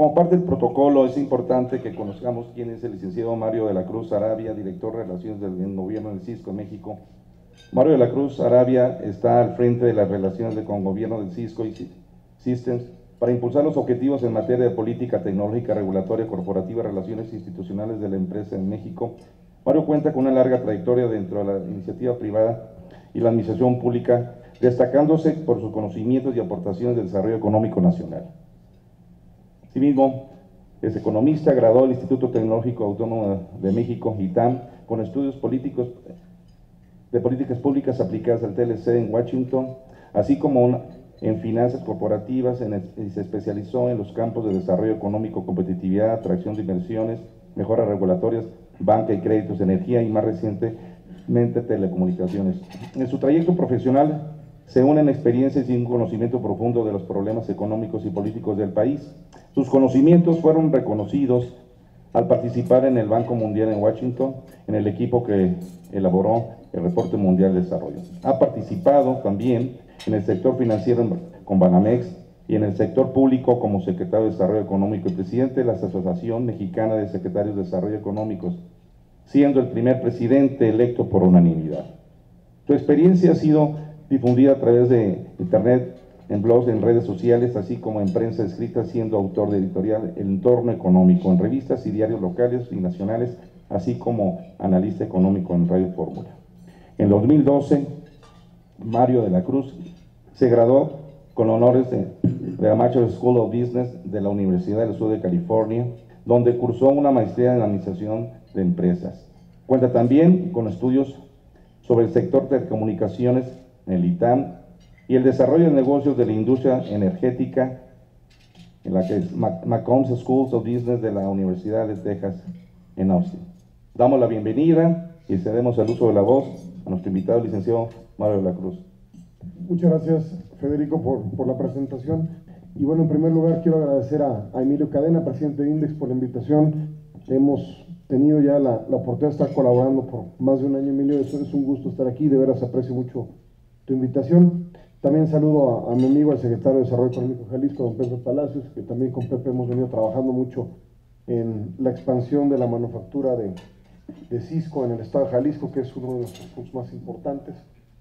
Como parte del protocolo, es importante que conozcamos quién es el licenciado Mario de la Cruz Arabia, director de Relaciones del Gobierno del Cisco en México. Mario de la Cruz Arabia está al frente de las relaciones con el gobierno del Cisco y Systems para impulsar los objetivos en materia de política tecnológica, regulatoria, corporativa, relaciones institucionales de la empresa en México. Mario cuenta con una larga trayectoria dentro de la iniciativa privada y la administración pública, destacándose por sus conocimientos y aportaciones del desarrollo económico nacional. Asimismo, es economista, graduado del Instituto Tecnológico Autónomo de México, ITAM, con estudios políticos de políticas públicas aplicadas al TLC en Washington, así como en finanzas corporativas, y se especializó en los campos de desarrollo económico, competitividad, atracción de inversiones, mejoras regulatorias, banca y créditos, energía y más recientemente telecomunicaciones. En su trayecto profesional se unen experiencias y un conocimiento profundo de los problemas económicos y políticos del país. Sus conocimientos fueron reconocidos al participar en el Banco Mundial en Washington, en el equipo que elaboró el Reporte Mundial de Desarrollo. Ha participado también en el sector financiero con Banamex y en el sector público como secretario de Desarrollo Económico y presidente de la Asociación Mexicana de Secretarios de Desarrollo Económicos, siendo el primer presidente electo por unanimidad. Su experiencia ha sido difundida a través de Internet, en blogs, en redes sociales, así como en prensa escrita, siendo autor de editorial El Entorno Económico, en revistas y diarios locales y nacionales, así como analista económico en Radio Fórmula. En 2012, Mario de la Cruz se graduó con honores de la Master School of Business de la Universidad del Sur de California, donde cursó una maestría en Administración de Empresas. Cuenta también con estudios sobre el sector de telecomunicaciones en el ITAM y el desarrollo de negocios de la industria energética en la que es McCombs School of Business de la Universidad de Texas en Austin. Damos la bienvenida y cedemos el uso de la voz a nuestro invitado, el licenciado Mario de la Cruz. Muchas gracias, Federico, por la presentación. Y bueno, en primer lugar quiero agradecer a Emilio Cadena, presidente de Index, por la invitación. Hemos tenido ya la oportunidad de estar colaborando por más de un año, Emilio. Es un gusto estar aquí, de veras aprecio mucho tu invitación. También saludo a mi amigo, el secretario de Desarrollo Económico de Jalisco, don Pepe Palacios, que también con Pepe hemos venido trabajando mucho en la expansión de la manufactura de Cisco en el estado de Jalisco, que es uno de nuestros puntos más importantes.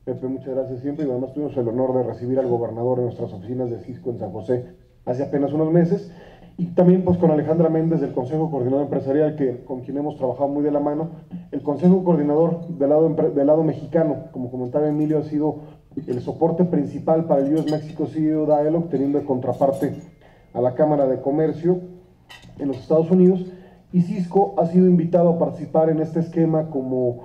Pepe, muchas gracias siempre, y además tuvimos el honor de recibir al gobernador en nuestras oficinas de Cisco en San José hace apenas unos meses, y también pues con Alejandra Méndez del Consejo Coordinador Empresarial, con quien hemos trabajado muy de la mano. El Consejo Coordinador del lado mexicano, como comentaba Emilio, ha sido el soporte principal para el US-Mexico CEO Dialogue, teniendo de contraparte a la Cámara de Comercio en los Estados Unidos, y Cisco ha sido invitado a participar en este esquema como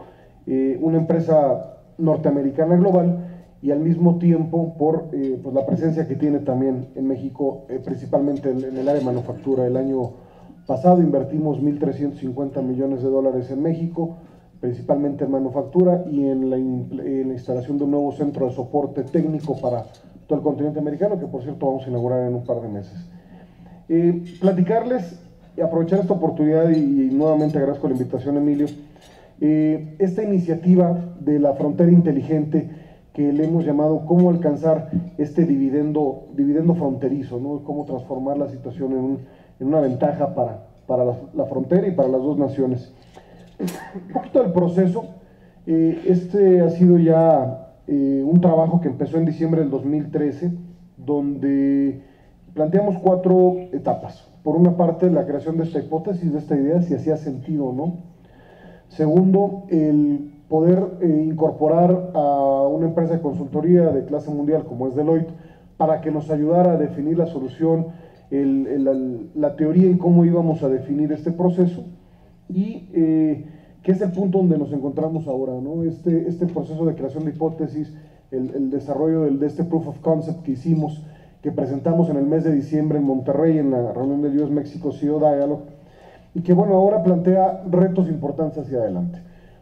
una empresa norteamericana global, y al mismo tiempo por pues la presencia que tiene también en México, principalmente en el área de manufactura. El año pasado invertimos $1.350 millones en México, principalmente en manufactura y en la instalación de un nuevo centro de soporte técnico para todo el continente americano, que por cierto vamos a inaugurar en un par de meses. Platicarles y aprovechar esta oportunidad, y nuevamente agradezco la invitación, Emilio, esta iniciativa de la frontera inteligente, que le hemos llamado cómo alcanzar este dividendo fronterizo, ¿no? Cómo transformar la situación en una ventaja para la frontera y para las dos naciones. Un poquito del proceso. Este ha sido ya un trabajo que empezó en diciembre del 2013, donde planteamos 4 etapas. Por una parte, la creación de esta hipótesis, de esta idea, si hacía sentido o no. Segundo, el poder incorporar a una empresa de consultoría de clase mundial como es Deloitte, para que nos ayudara a definir la solución, la teoría en cómo íbamos a definir este proceso, y que es el punto donde nos encontramos ahora, ¿no? Este proceso de creación de hipótesis, el desarrollo de este proof of concept que hicimos, que presentamos en el mes de diciembre en Monterrey, en la reunión del US-Mexico CEO Dialogue, y que bueno, ahora plantea retos importantes hacia adelante.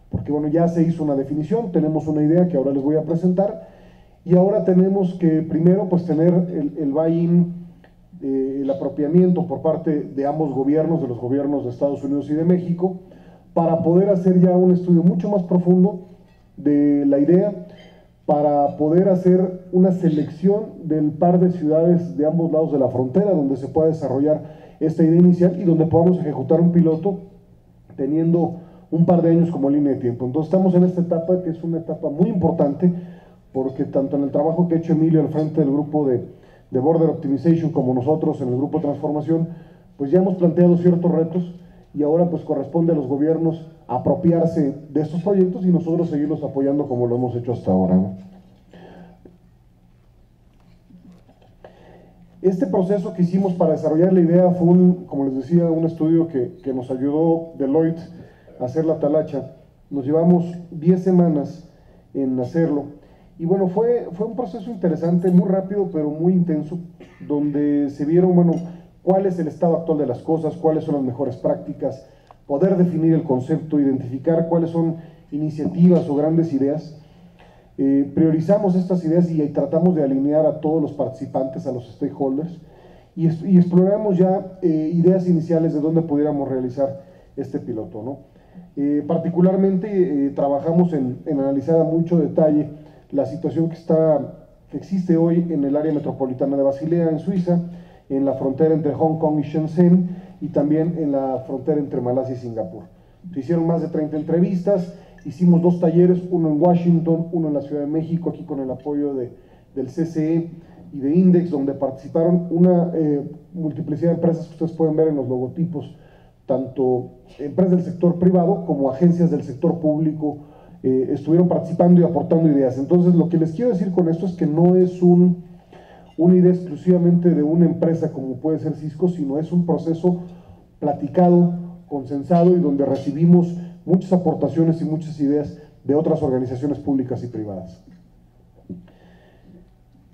Porque bueno, ya se hizo una definición, tenemos una idea que ahora les voy a presentar, y ahora tenemos que primero pues tener el buy-in, el apropiamiento por parte de ambos gobiernos, de los gobiernos de Estados Unidos y de México, para poder hacer ya un estudio mucho más profundo de la idea, para poder hacer una selección del par de ciudades de ambos lados de la frontera donde se pueda desarrollar esta idea inicial y donde podamos ejecutar un piloto teniendo un par de años como línea de tiempo. Entonces estamos en esta etapa que es una etapa muy importante porque tanto en el trabajo que ha hecho Emilio al frente del grupo de Border Optimization como nosotros en el grupo de transformación, pues ya hemos planteado ciertos retos y ahora pues corresponde a los gobiernos apropiarse de estos proyectos y nosotros seguirlos apoyando como lo hemos hecho hasta ahora, ¿no? Este proceso que hicimos para desarrollar la idea fue, como les decía, un estudio que nos ayudó Deloitte a hacer la talacha. Nos llevamos 10 semanas en hacerlo. Y bueno, fue un proceso interesante, muy rápido, pero muy intenso, donde se vieron, bueno, cuál es el estado actual de las cosas, cuáles son las mejores prácticas, poder definir el concepto, identificar cuáles son iniciativas o grandes ideas. Priorizamos estas ideas y tratamos de alinear a todos los participantes, a los stakeholders, y exploramos ya ideas iniciales de dónde pudiéramos realizar este piloto, ¿no? Particularmente trabajamos en analizar a mucho detalle la situación que existe hoy en el área metropolitana de Basilea, en Suiza, en la frontera entre Hong Kong y Shenzhen, y también en la frontera entre Malasia y Singapur. Se hicieron más de 30 entrevistas, hicimos 2 talleres, uno en Washington, uno en la Ciudad de México, aquí con el apoyo del CCE y de Index, donde participaron una multiplicidad de empresas que ustedes pueden ver en los logotipos, tanto empresas del sector privado como agencias del sector público, estuvieron participando y aportando ideas. Entonces, lo que les quiero decir con esto es que no es una idea exclusivamente de una empresa como puede ser Cisco, sino es un proceso platicado, consensado y donde recibimos muchas aportaciones y muchas ideas de otras organizaciones públicas y privadas.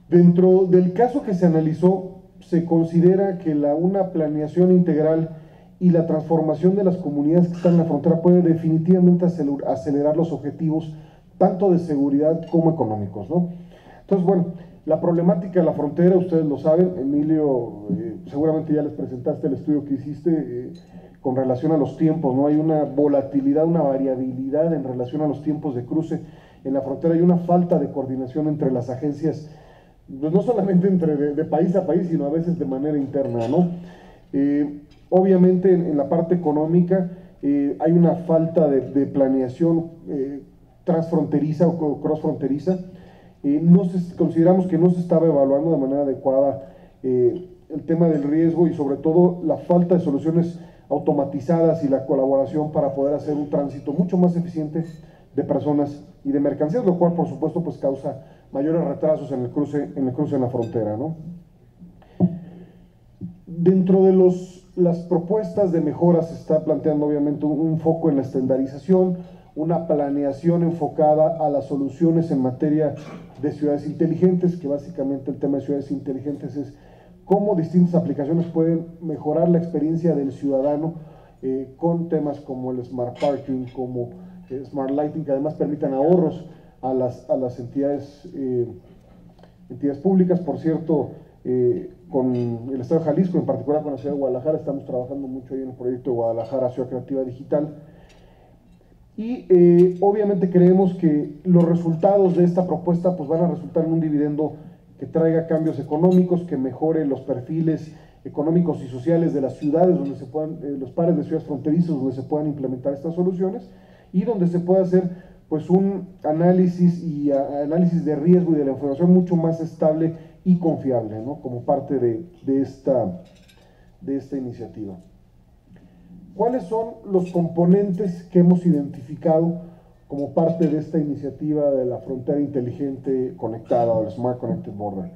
Dentro del caso que se analizó, se considera que una planeación integral y la transformación de las comunidades que están en la frontera puede definitivamente acelerar los objetivos tanto de seguridad como económicos, ¿no? Entonces, bueno, la problemática de la frontera, ustedes lo saben, Emilio, seguramente ya les presentaste el estudio que hiciste con relación a los tiempos, ¿no? Hay una volatilidad, una variabilidad en relación a los tiempos de cruce en la frontera, hay una falta de coordinación entre las agencias, pues no solamente de país a país, sino a veces de manera interna, ¿no? Obviamente en la parte económica hay una falta de planeación transfronteriza o crossfronteriza. Consideramos que no se estaba evaluando de manera adecuada el tema del riesgo y sobre todo la falta de soluciones automatizadas y la colaboración para poder hacer un tránsito mucho más eficiente de personas y de mercancías, lo cual por supuesto pues causa mayores retrasos en el cruce en la frontera, ¿no? Dentro de las propuestas de mejora se está planteando obviamente un foco en la estandarización, una planeación enfocada a las soluciones en materia de ciudades inteligentes, que básicamente el tema de ciudades inteligentes es cómo distintas aplicaciones pueden mejorar la experiencia del ciudadano con temas como el Smart Parking, como Smart Lighting, que además permitan ahorros a las entidades públicas. Por cierto, con el Estado de Jalisco, en particular con la Ciudad de Guadalajara, estamos trabajando mucho ahí en el proyecto de Guadalajara Ciudad Creativa Digital. Y obviamente creemos que los resultados de esta propuesta pues van a resultar en un dividendo que traiga cambios económicos, que mejore los perfiles económicos y sociales de las ciudades donde se puedan, los pares de ciudades fronterizas donde se puedan implementar estas soluciones y donde se pueda hacer pues un análisis de riesgo y de la información mucho más estable y confiable, ¿no? Como parte de esta iniciativa. ¿Cuáles son los componentes que hemos identificado como parte de esta iniciativa de la frontera inteligente conectada o el Smart Connected Border?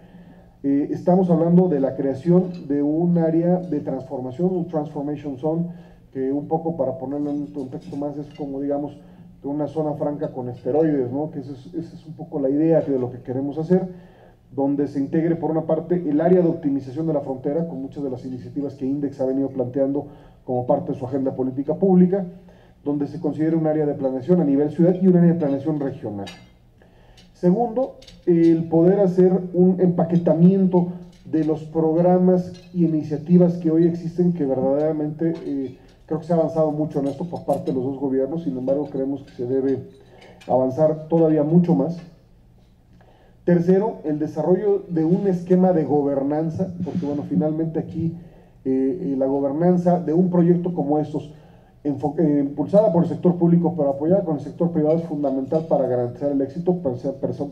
Estamos hablando de la creación de un área de transformación, un Transformation Zone, que un poco para ponerlo en un contexto más es como digamos de una zona franca con esteroides, ¿no? Que esa es un poco la idea de lo que queremos hacer, donde se integre por una parte el área de optimización de la frontera con muchas de las iniciativas que Index ha venido planteando como parte de su agenda política pública, donde se considere un área de planeación a nivel ciudad y un área de planeación regional. Segundo, el poder hacer un empaquetamiento de los programas y iniciativas que hoy existen, que verdaderamente creo que se ha avanzado mucho en esto por parte de los dos gobiernos, sin embargo creemos que se debe avanzar todavía mucho más. Tercero, el desarrollo de un esquema de gobernanza, porque bueno, finalmente aquí la gobernanza de un proyecto como estos, impulsada por el sector público pero apoyada con el sector privado, es fundamental para garantizar el éxito,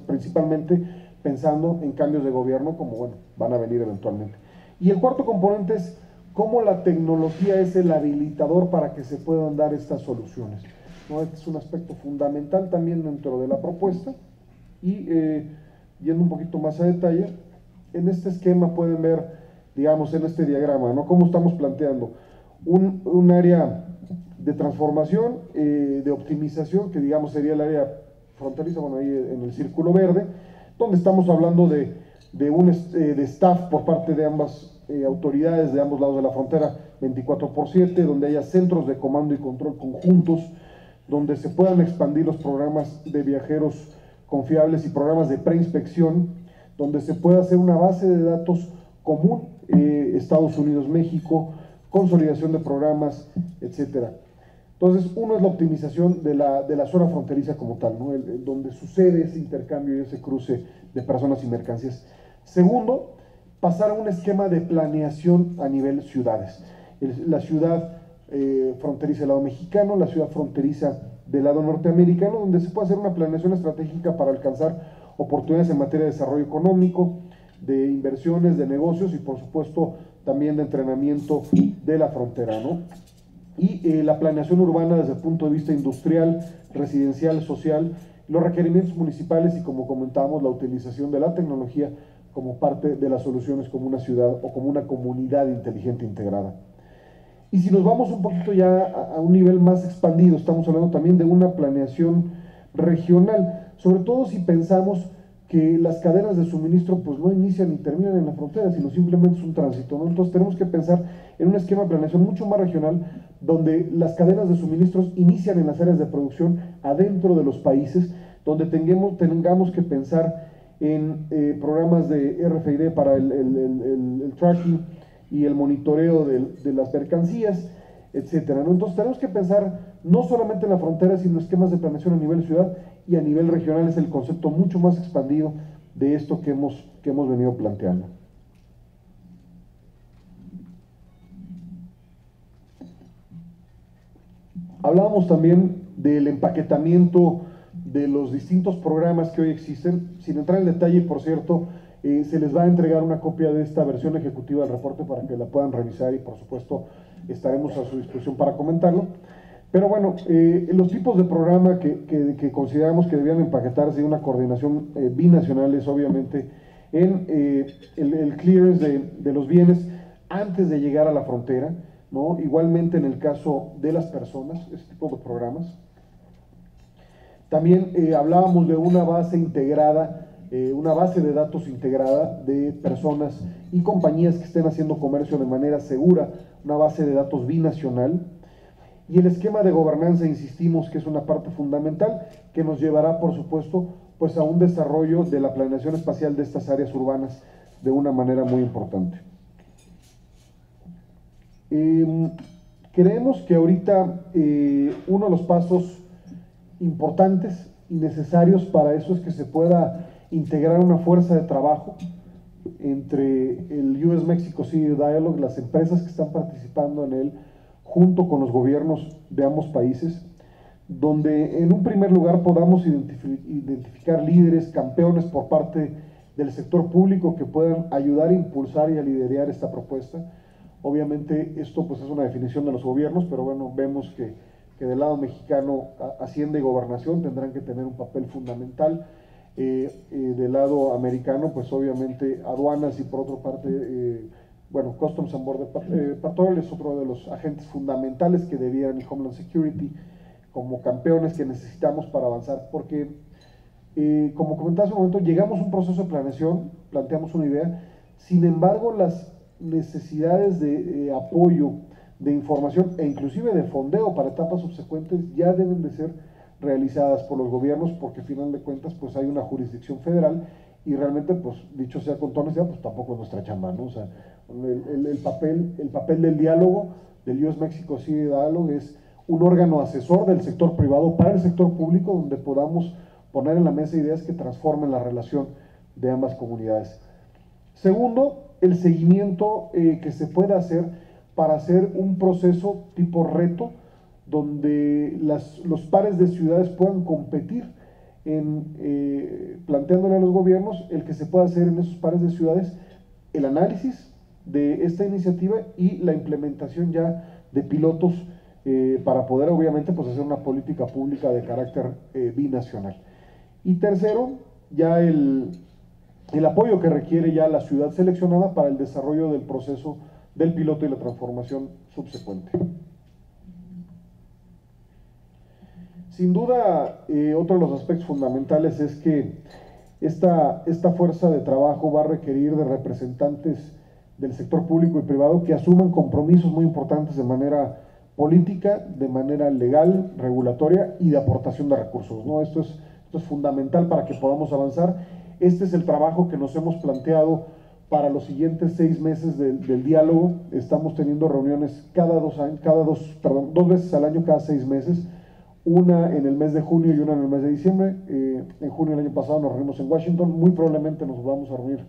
principalmente pensando en cambios de gobierno como, bueno, van a venir eventualmente. Y el cuarto componente es cómo la tecnología es el habilitador para que se puedan dar estas soluciones, ¿no? Este es un aspecto fundamental también dentro de la propuesta. Y yendo un poquito más a detalle, en este esquema pueden ver, digamos, en este diagrama, ¿no?, cómo estamos planteando un área de transformación, de optimización, que digamos sería el área fronteriza, bueno, ahí en el círculo verde, donde estamos hablando de staff por parte de ambas autoridades de ambos lados de la frontera, 24/7, donde haya centros de comando y control conjuntos, donde se puedan expandir los programas de viajeros confiables y programas de preinspección, donde se pueda hacer una base de datos común, Estados Unidos-México, consolidación de programas, etcétera. Entonces, uno es la optimización de la zona fronteriza como tal, ¿no?, donde sucede ese intercambio y ese cruce de personas y mercancías. Segundo, pasar a un esquema de planeación a nivel ciudades. La ciudad fronteriza del lado mexicano, la ciudad fronteriza del lado norteamericano, donde se puede hacer una planeación estratégica para alcanzar oportunidades en materia de desarrollo económico, de inversiones, de negocios y por supuesto también de entrenamiento de la frontera, ¿no? Y la planeación urbana desde el punto de vista industrial, residencial, social, los requerimientos municipales y, como comentábamos, la utilización de la tecnología como parte de las soluciones como una ciudad o como una comunidad inteligente integrada. Y si nos vamos un poquito ya a un nivel más expandido, estamos hablando también de una planeación regional, sobre todo si pensamos que las cadenas de suministro pues no inician ni terminan en la frontera, sino simplemente es un tránsito, ¿no? Entonces tenemos que pensar en un esquema de planeación mucho más regional, donde las cadenas de suministros inician en las áreas de producción adentro de los países, donde tengamos que pensar en programas de RFID para el tracking y el monitoreo de las mercancías, etcétera, ¿no? Entonces tenemos que pensar no solamente en la frontera, sino esquemas de planeación a nivel ciudad y a nivel regional. Es el concepto mucho más expandido de esto que hemos venido planteando. Hablábamos también del empaquetamiento de los distintos programas que hoy existen. Sin entrar en detalle, por cierto, se les va a entregar una copia de esta versión ejecutiva del reporte para que la puedan revisar y por supuesto estaremos a su disposición para comentarlo. Pero bueno, los tipos de programa que consideramos que debían empaquetarse y una coordinación binacional es obviamente en el clearance de los bienes antes de llegar a la frontera, ¿no? Igualmente en el caso de las personas, este tipo de programas. También hablábamos de una base integrada, una base de datos integrada de personas y compañías que estén haciendo comercio de manera segura, una base de datos binacional. Y el esquema de gobernanza, insistimos que es una parte fundamental que nos llevará, por supuesto, pues a un desarrollo de la planeación espacial de estas áreas urbanas de una manera muy importante. Creemos que ahorita uno de los pasos importantes y necesarios para eso es que se pueda integrar una fuerza de trabajo entre el US-Mexico-City Dialogue, las empresas que están participando en él, junto con los gobiernos de ambos países, donde en un primer lugar podamos identificar líderes, campeones por parte del sector público que puedan ayudar a impulsar y a liderar esta propuesta. Obviamente esto pues es una definición de los gobiernos, pero bueno, vemos que del lado mexicano Hacienda y Gobernación tendrán que tener un papel fundamental. Del lado americano pues obviamente aduanas y por otra parte bueno, Customs and Border Patrol es otro de los agentes fundamentales que debieran, y Homeland Security, como campeones que necesitamos para avanzar, porque, como comentaba hace un momento, llegamos a un proceso de planeación, planteamos una idea, sin embargo, las necesidades de apoyo, de información e inclusive de fondeo para etapas subsecuentes ya deben de ser realizadas por los gobiernos, porque al final de cuentas, pues hay una jurisdicción federal y realmente, pues, dicho sea con toda honestidad, pues tampoco es nuestra chamba, ¿no? O sea, el papel del diálogo, del US-Mexico-City Dialogue, es un órgano asesor del sector privado para el sector público, donde podamos poner en la mesa ideas que transformen la relación de ambas comunidades. Segundo, el seguimiento que se pueda hacer para hacer un proceso tipo reto, donde los pares de ciudades puedan competir planteándole a los gobiernos el que se pueda hacer en esos pares de ciudades el análisis de esta iniciativa y la implementación ya de pilotos para poder obviamente pues hacer una política pública de carácter binacional. Y tercero, ya el apoyo que requiere ya la ciudad seleccionada para el desarrollo del proceso del piloto y la transformación subsecuente. Sin duda, otro de los aspectos fundamentales es que esta fuerza de trabajo va a requerir de representantes del sector público y privado que asuman compromisos muy importantes de manera política, de manera legal, regulatoria y de aportación de recursos, ¿no? Esto es fundamental para que podamos avanzar. Este es el trabajo que nos hemos planteado para los siguientes 6 meses del diálogo. Estamos teniendo reuniones dos veces al año, cada 6 meses, una en el mes de junio y una en el mes de diciembre. En junio del año pasado nos reunimos en Washington, muy probablemente nos vamos a reunir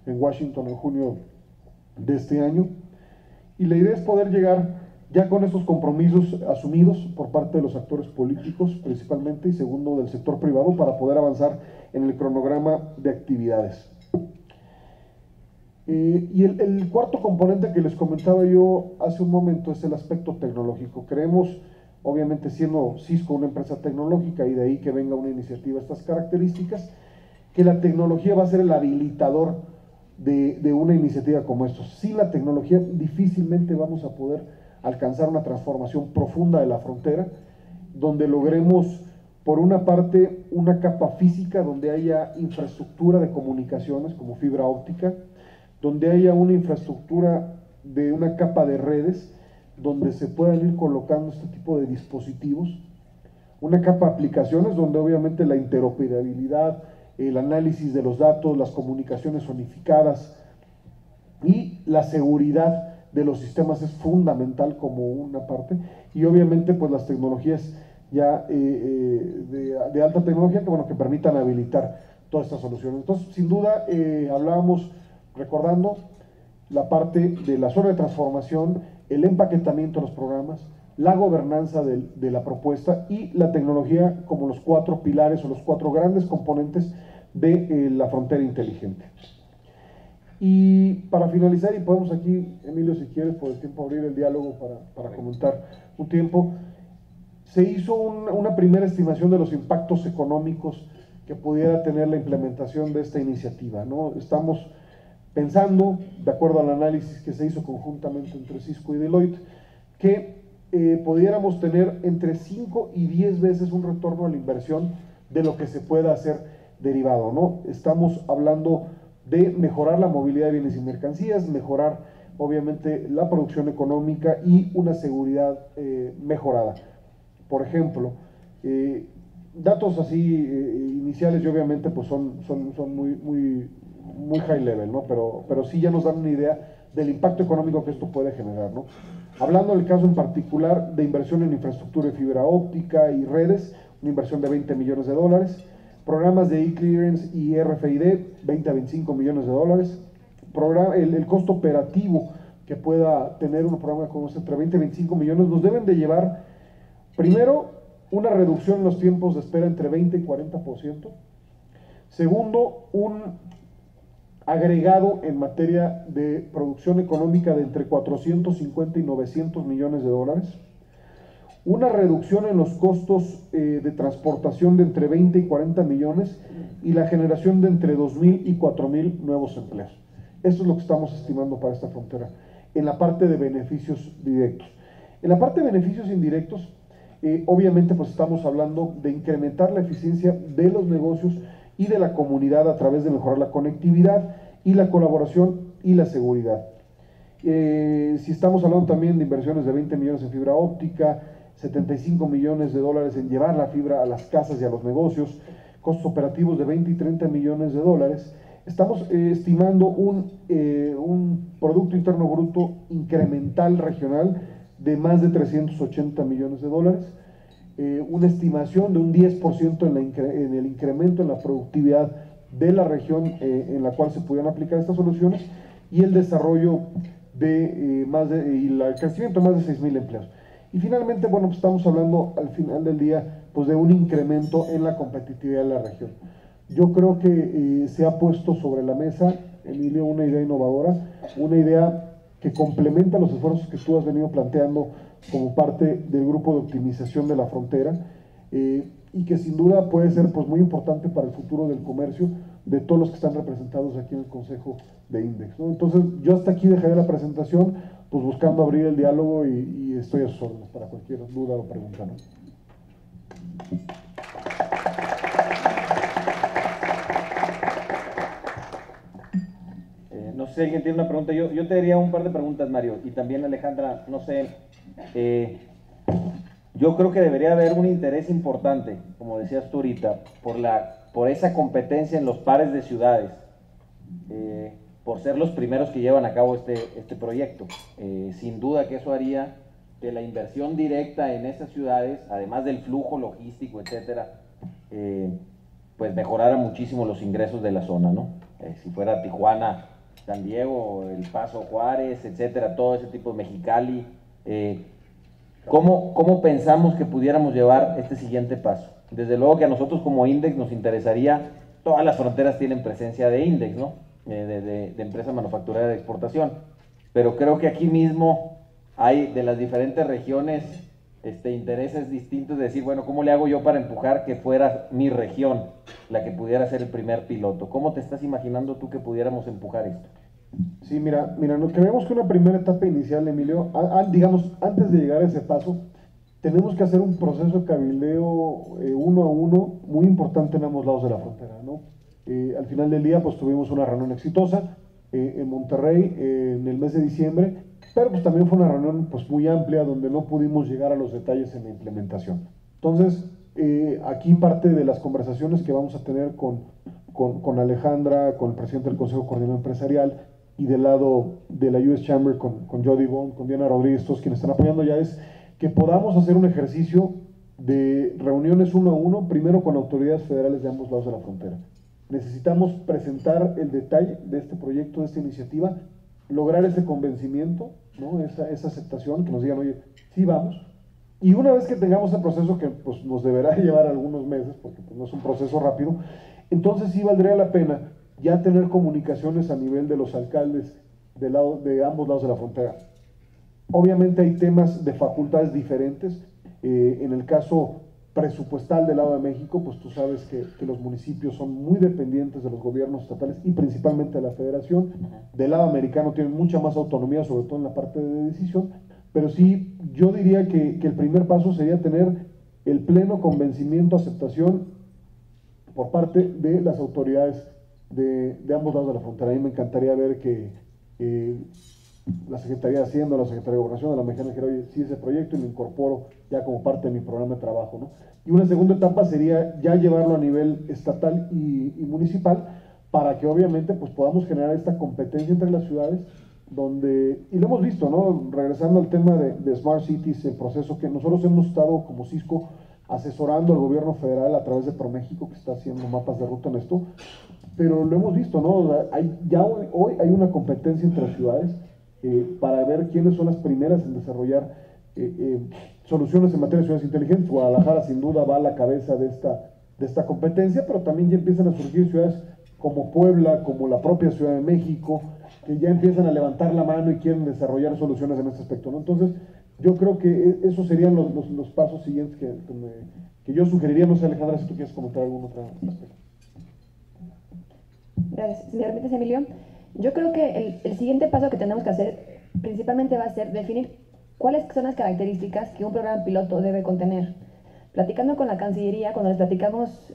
en Washington en junio de este año, y la idea es poder llegar ya con estos compromisos asumidos por parte de los actores políticos principalmente, y segundo del sector privado, para poder avanzar en el cronograma de actividades. Y el cuarto componente que les comentaba yo hace un momento es el aspecto tecnológico. Creemos, obviamente siendo Cisco una empresa tecnológica y de ahí que venga una iniciativa de estas características, que la tecnología va a ser el habilitador de una iniciativa como esta. Sin la tecnología difícilmente vamos a poder alcanzar una transformación profunda de la frontera, donde logremos, por una parte, una capa física donde haya infraestructura de comunicaciones como fibra óptica, donde haya una infraestructura de una capa de redes donde se puedan ir colocando este tipo de dispositivos, una capa de aplicaciones donde obviamente la interoperabilidad, el análisis de los datos, las comunicaciones unificadas y la seguridad de los sistemas es fundamental como una parte, y obviamente pues las tecnologías ya de alta tecnología que permitan habilitar todas estas soluciones. Entonces, sin duda, hablábamos, recordando la parte de la zona de transformación, el empaquetamiento de los programas, la gobernanza de la propuesta y la tecnología como los 4 pilares o los 4 grandes componentes de la frontera inteligente. Y para finalizar, y podemos aquí, Emilio, si quieres, por el tiempo abrir el diálogo para comentar un tiempo, se hizo una primera estimación de los impactos económicos que pudiera tener la implementación de esta iniciativa, ¿no? Estamos pensando, de acuerdo al análisis que se hizo conjuntamente entre Cisco y Deloitte, que pudiéramos tener entre 5 y 10 veces un retorno a la inversión de lo que se pueda hacer derivado, ¿no? Estamos hablando de mejorar la movilidad de bienes y mercancías, mejorar obviamente la producción económica y una seguridad mejorada. Por ejemplo, datos así iniciales y obviamente pues son muy high level, ¿no? Pero sí ya nos dan una idea del impacto económico que esto puede generar, ¿no? Hablando del caso en particular de inversión en infraestructura de fibra óptica y redes, una inversión de $20 millones, programas de e-clearance y RFID, 20 a 25 millones de dólares, el costo operativo que pueda tener un programa como este entre 20 y 25 millones, nos deben de llevar, primero, una reducción en los tiempos de espera entre 20 y 40%, segundo, un agregado en materia de producción económica de entre 450 y 900 millones de dólares, una reducción en los costos de transportación de entre 20 y 40 millones y la generación de entre 2,000 y 4,000 nuevos empleos. Eso es lo que estamos estimando para esta frontera, en la parte de beneficios directos. En la parte de beneficios indirectos, obviamente pues estamos hablando de incrementar la eficiencia de los negocios y de la comunidad a través de mejorar la conectividad y la colaboración y la seguridad. Si estamos hablando también de inversiones de 20 millones en fibra óptica, 75 millones de dólares en llevar la fibra a las casas y a los negocios, costos operativos de 20 y 30 millones de dólares, estamos estimando un Producto Interno Bruto incremental regional de más de 380 millones de dólares, una estimación de un 10% en el incremento en la productividad de la región en la cual se pudieran aplicar estas soluciones, y el desarrollo de y el crecimiento de más de 6,000 empleos. Y finalmente, bueno, pues estamos hablando al final del día pues de un incremento en la competitividad de la región. Yo creo que se ha puesto sobre la mesa, Emilio, una idea innovadora, una idea que complementa los esfuerzos que tú has venido planteando como parte del grupo de optimización de la frontera, y que sin duda puede ser pues muy importante para el futuro del comercio de todos los que están representados aquí en el Consejo de INDEX, ¿no? Entonces yo hasta aquí dejaré la presentación, pues buscando abrir el diálogo y estoy a sus órdenes para cualquier duda o pregunta, ¿no? No sé si alguien tiene una pregunta. Yo te diría un par de preguntas, Mario, y también Alejandra, no sé. Yo creo que debería haber un interés importante, como decías tú ahorita, por esa competencia en los pares de ciudades, por ser los primeros que llevan a cabo este proyecto. Sin duda que eso haría que la inversión directa en esas ciudades, además del flujo logístico, etcétera, pues mejorara muchísimo los ingresos de la zona, ¿no? Si fuera Tijuana, San Diego, El Paso, Juárez, etcétera, todo ese tipo de Mexicali. ¿Cómo pensamos que pudiéramos llevar este siguiente paso? Desde luego que a nosotros como INDEX nos interesaría, todas las fronteras tienen presencia de INDEX, ¿no? De empresa manufacturera de exportación, pero creo que aquí mismo hay de las diferentes regiones intereses distintos de decir, bueno, ¿cómo le hago yo para empujar que fuera mi región la que pudiera ser el primer piloto? ¿Cómo te estás imaginando tú que pudiéramos empujar esto? Sí, mira, nos creemos que una primera etapa inicial, Emilio, digamos, antes de llegar a ese paso, tenemos que hacer un proceso de cabildeo uno a uno muy importante en ambos lados de la frontera, ¿no? Al final del día, pues tuvimos una reunión exitosa en Monterrey en el mes de diciembre, pero pues también fue una reunión pues muy amplia donde no pudimos llegar a los detalles en la implementación. Entonces, aquí parte de las conversaciones que vamos a tener con Alejandra, con el presidente del Consejo Coordinador Empresarial, y del lado de la US Chamber con Jody Bond, con Diana Rodríguez, todos quienes están apoyando ya, es que podamos hacer un ejercicio de reuniones uno a uno, primero con autoridades federales de ambos lados de la frontera. Necesitamos presentar el detalle de este proyecto, de esta iniciativa, lograr ese convencimiento, ¿no? esa aceptación, que nos digan, oye, sí vamos. Y una vez que tengamos el proceso, que pues, nos deberá llevar algunos meses, porque pues, no es un proceso rápido, entonces sí valdría la pena ya tener comunicaciones a nivel de los alcaldes de ambos lados de la frontera. Obviamente hay temas de facultades diferentes. En el caso presupuestal del lado de México, pues tú sabes que los municipios son muy dependientes de los gobiernos estatales y principalmente de la federación. Del lado americano tienen mucha más autonomía, sobre todo en la parte de decisión, pero sí, yo diría que el primer paso sería tener el pleno convencimiento, aceptación por parte de las autoridades de ambos lados de la frontera. A mí me encantaría ver que la Secretaría de Hacienda, la Secretaría de Gobernación, de la Mexicana, dijera, oye, sí, ese proyecto, y lo incorporo ya como parte de mi programa de trabajo, ¿no? Y una segunda etapa sería ya llevarlo a nivel estatal y municipal, para que obviamente pues podamos generar esta competencia entre las ciudades, donde, y lo hemos visto, ¿no? Regresando al tema de Smart Cities, el proceso que nosotros hemos estado como Cisco asesorando al gobierno federal a través de ProMéxico, que está haciendo mapas de ruta en esto, pero lo hemos visto, ¿no? Ya hoy hay una competencia entre ciudades para ver quiénes son las primeras en desarrollar soluciones en materia de ciudades inteligentes. Guadalajara sin duda va a la cabeza de esta competencia, pero también ya empiezan a surgir ciudades como Puebla, como la propia Ciudad de México, que ya empiezan a levantar la mano y quieren desarrollar soluciones en este aspecto, ¿no? Entonces, yo creo que esos serían los pasos siguientes que yo sugeriría. No sé, Alejandra, si tú quieres comentar algún otro aspecto. Gracias. Si me permites, Emilio, yo creo que el siguiente paso que tenemos que hacer principalmente va a ser definir cuáles son las características que un programa piloto debe contener. Platicando con la Cancillería, cuando les platicamos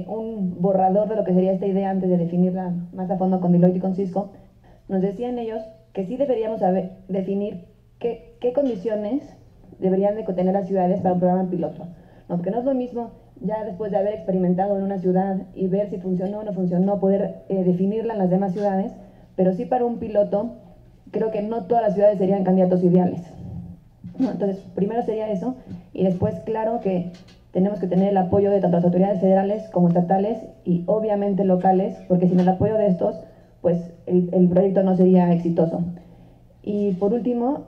un borrador de lo que sería esta idea antes de definirla más a fondo con Deloitte y con Cisco, nos decían ellos que sí deberíamos definir qué condiciones deberían de tener las ciudades para un programa piloto, ¿no? Porque no es lo mismo ya después de haber experimentado en una ciudad y ver si funcionó o no funcionó, poder definirla en las demás ciudades, pero sí para un piloto, creo que no todas las ciudades serían candidatos ideales, ¿no? Entonces, primero sería eso, y después, claro que tenemos que tener el apoyo de tanto las autoridades federales como estatales y obviamente locales, porque sin el apoyo de estos, pues el proyecto no sería exitoso. Y por último,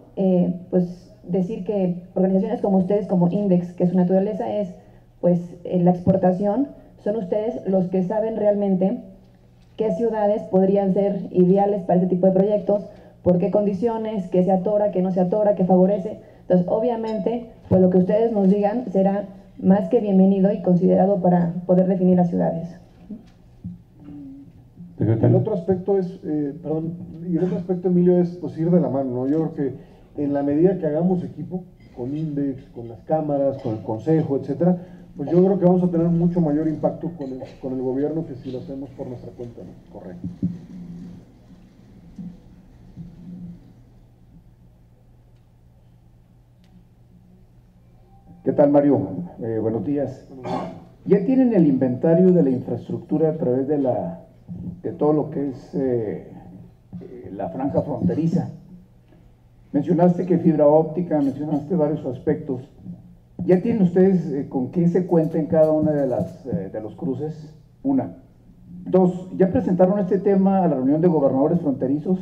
pues decir que organizaciones como ustedes, como Index, que su naturaleza es pues la exportación, son ustedes los que saben realmente qué ciudades podrían ser ideales para este tipo de proyectos, por qué condiciones, qué se atora, qué no se atora, qué favorece. Entonces, obviamente, pues lo que ustedes nos digan será más que bienvenido y considerado para poder definir las ciudades. El otro aspecto es, perdón, y el otro aspecto, Emilio, es pues ir de la mano, ¿no? Yo creo que en la medida que hagamos equipo, con Index, con las cámaras, con el consejo, etcétera, pues yo creo que vamos a tener mucho mayor impacto con el gobierno que si lo hacemos por nuestra cuenta, ¿no? Correcto. ¿Qué tal, Mario? Buenos días. ¿Ya tienen el inventario de la infraestructura a través de todo lo que es la franja fronteriza? Mencionaste que fibra óptica, mencionaste varios aspectos. ¿Ya tienen ustedes con qué se cuenta en cada una de los cruces? Una. Dos, ¿ya presentaron este tema a la reunión de gobernadores fronterizos?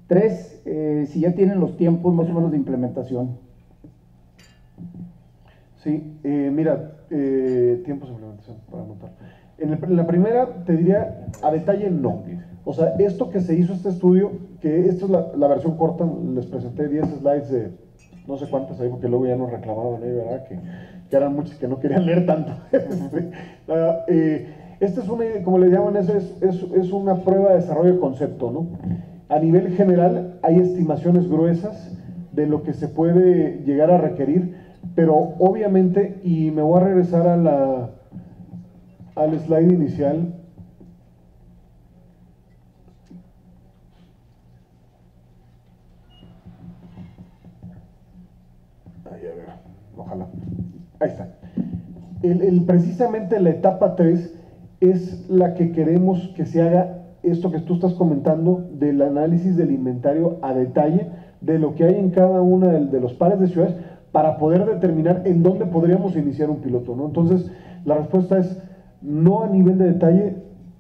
Tres, si ya tienen los tiempos más o menos de implementación. Sí, mira, tiempos de implementación, para anotar. En la primera, te diría, a detalle no. O sea, esto que se hizo, este estudio, que esta es la versión corta, les presenté 10 slides de no sé cuántas ahí, porque luego ya nos reclamaban ahí, ¿verdad? Que eran muchos que no querían leer tanto. Esta es una, como le llaman, es una prueba de desarrollo de concepto, ¿no? A nivel general, hay estimaciones gruesas de lo que se puede llegar a requerir, pero obviamente, y me voy a regresar al slide inicial. Ahí, a ver, ojalá. Ahí está. Precisamente la etapa 3 es la que queremos que se haga esto que tú estás comentando, del análisis del inventario a detalle, de lo que hay en cada una de los pares de ciudades, para poder determinar en dónde podríamos iniciar un piloto, ¿no? Entonces, la respuesta es no a nivel de detalle,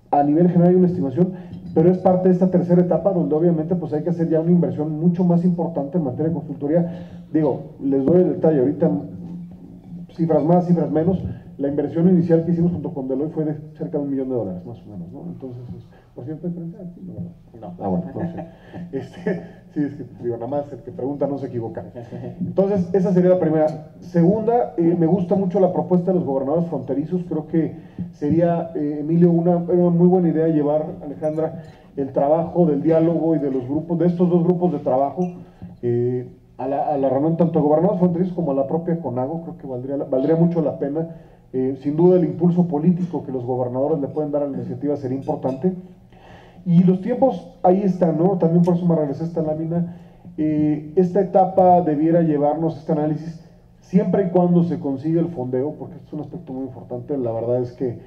a nivel general hay una estimación, pero es parte de esta tercera etapa donde obviamente pues hay que hacer ya una inversión mucho más importante en materia de consultoría. Digo, les doy el detalle, ahorita cifras más, cifras menos, la inversión inicial que hicimos junto con Deloitte fue de cerca de $1 millón, más o menos, ¿no? Entonces, por cierto, ¿hay prensa aquí? No. Ah, bueno, entonces, sí, es que digo, nada más el que pregunta no se equivoca. Entonces, esa sería la primera. Segunda, me gusta mucho la propuesta de los gobernadores fronterizos. Creo que sería, Emilio, una muy buena idea llevar, Alejandra, el trabajo del diálogo y de los grupos, de estos dos grupos de trabajo, a la reunión tanto de gobernadores fronterizos como a la propia CONAGO. Creo que valdría mucho la pena. Sin duda el impulso político que los gobernadores le pueden dar a la iniciativa sería importante. Y los tiempos ahí están, ¿no? También por eso me regresé a esta lámina. Esta etapa debiera llevarnos este análisis siempre y cuando se consiga el fondeo, porque esto es un aspecto muy importante. La verdad es que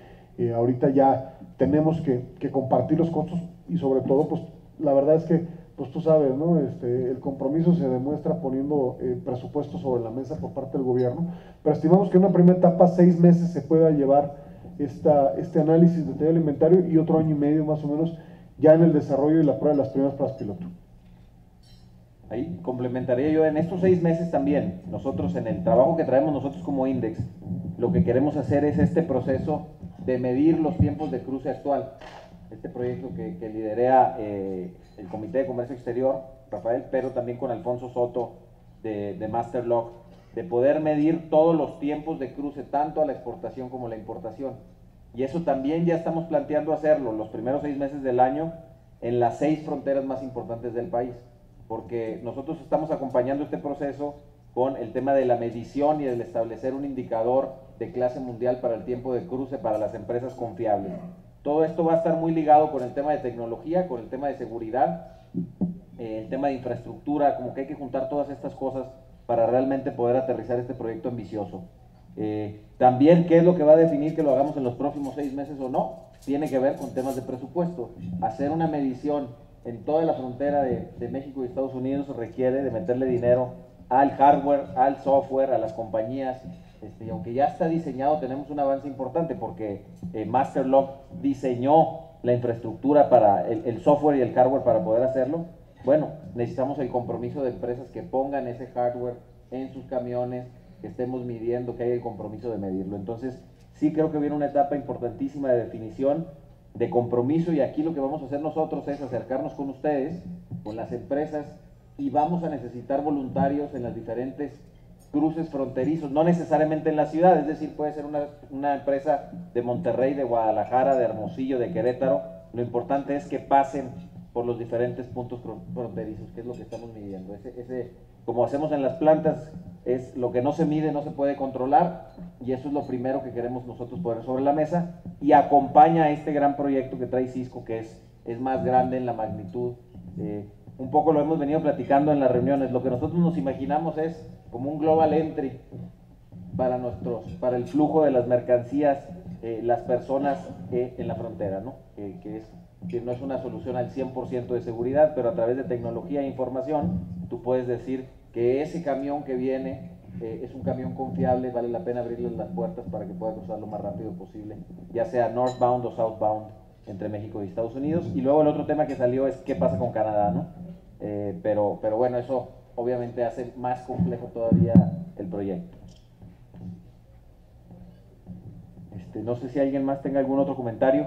ahorita ya tenemos que compartir los costos y sobre todo, pues la verdad es que, pues tú sabes, ¿no? El compromiso se demuestra poniendo presupuesto sobre la mesa por parte del gobierno, pero estimamos que en una primera etapa 6 meses se pueda llevar este análisis de del inventario y otro año y medio más o menos ya en el desarrollo y la prueba de las primeras pruebas piloto. Ahí complementaría yo, en estos 6 meses también, nosotros en el trabajo que traemos nosotros como Index, lo que queremos hacer es este proceso de medir los tiempos de cruce actual. Este proyecto que liderea el Comité de Comercio Exterior, Rafael, pero también con Alfonso Soto de Masterlock, de poder medir todos los tiempos de cruce, tanto a la exportación como a la importación. Y eso también ya estamos planteando hacerlo los primeros 6 meses del año en las 6 fronteras más importantes del país, porque nosotros estamos acompañando este proceso con el tema de la medición y del establecer un indicador de clase mundial para el tiempo de cruce para las empresas confiables. Todo esto va a estar muy ligado con el tema de tecnología, con el tema de seguridad, el tema de infraestructura, como que hay que juntar todas estas cosas para realmente poder aterrizar este proyecto ambicioso. También, ¿qué es lo que va a definir que lo hagamos en los próximos 6 meses o no? Tiene que ver con temas de presupuesto. Hacer una medición en toda la frontera de México y Estados Unidos requiere de meterle dinero al hardware, al software, a las compañías. Y aunque ya está diseñado, tenemos un avance importante porque Masterlock diseñó la infraestructura para el software y el hardware para poder hacerlo, bueno, necesitamos el compromiso de empresas que pongan ese hardware en sus camiones, que estemos midiendo, que haya el compromiso de medirlo. Entonces, sí creo que viene una etapa importantísima de definición, de compromiso, y aquí lo que vamos a hacer nosotros es acercarnos con ustedes, con las empresas, y vamos a necesitar voluntarios en las diferentes cruces fronterizos, no necesariamente en la ciudad, es decir, puede ser una empresa de Monterrey, de Guadalajara, de Hermosillo, de Querétaro. Lo importante es que pasen por los diferentes puntos fronterizos, que es lo que estamos midiendo. Como hacemos en las plantas, es lo que no se mide, no se puede controlar, y eso es lo primero que queremos nosotros poner sobre la mesa, y acompaña a este gran proyecto que trae Cisco, que es más grande en la magnitud. Un poco lo hemos venido platicando en las reuniones. Lo que nosotros nos imaginamos es como un global entry para el flujo de las mercancías, las personas en la frontera, ¿no? Que no es una solución al 100% de seguridad, pero a través de tecnología e información, tú puedes decir que ese camión que viene es un camión confiable, vale la pena abrirles las puertas para que pueda cruzar lo más rápido posible, ya sea northbound o southbound entre México y Estados Unidos. Y luego el otro tema que salió es qué pasa con Canadá, ¿no? Pero bueno, eso obviamente hace más complejo todavía el proyecto. No sé si alguien más tenga algún otro comentario.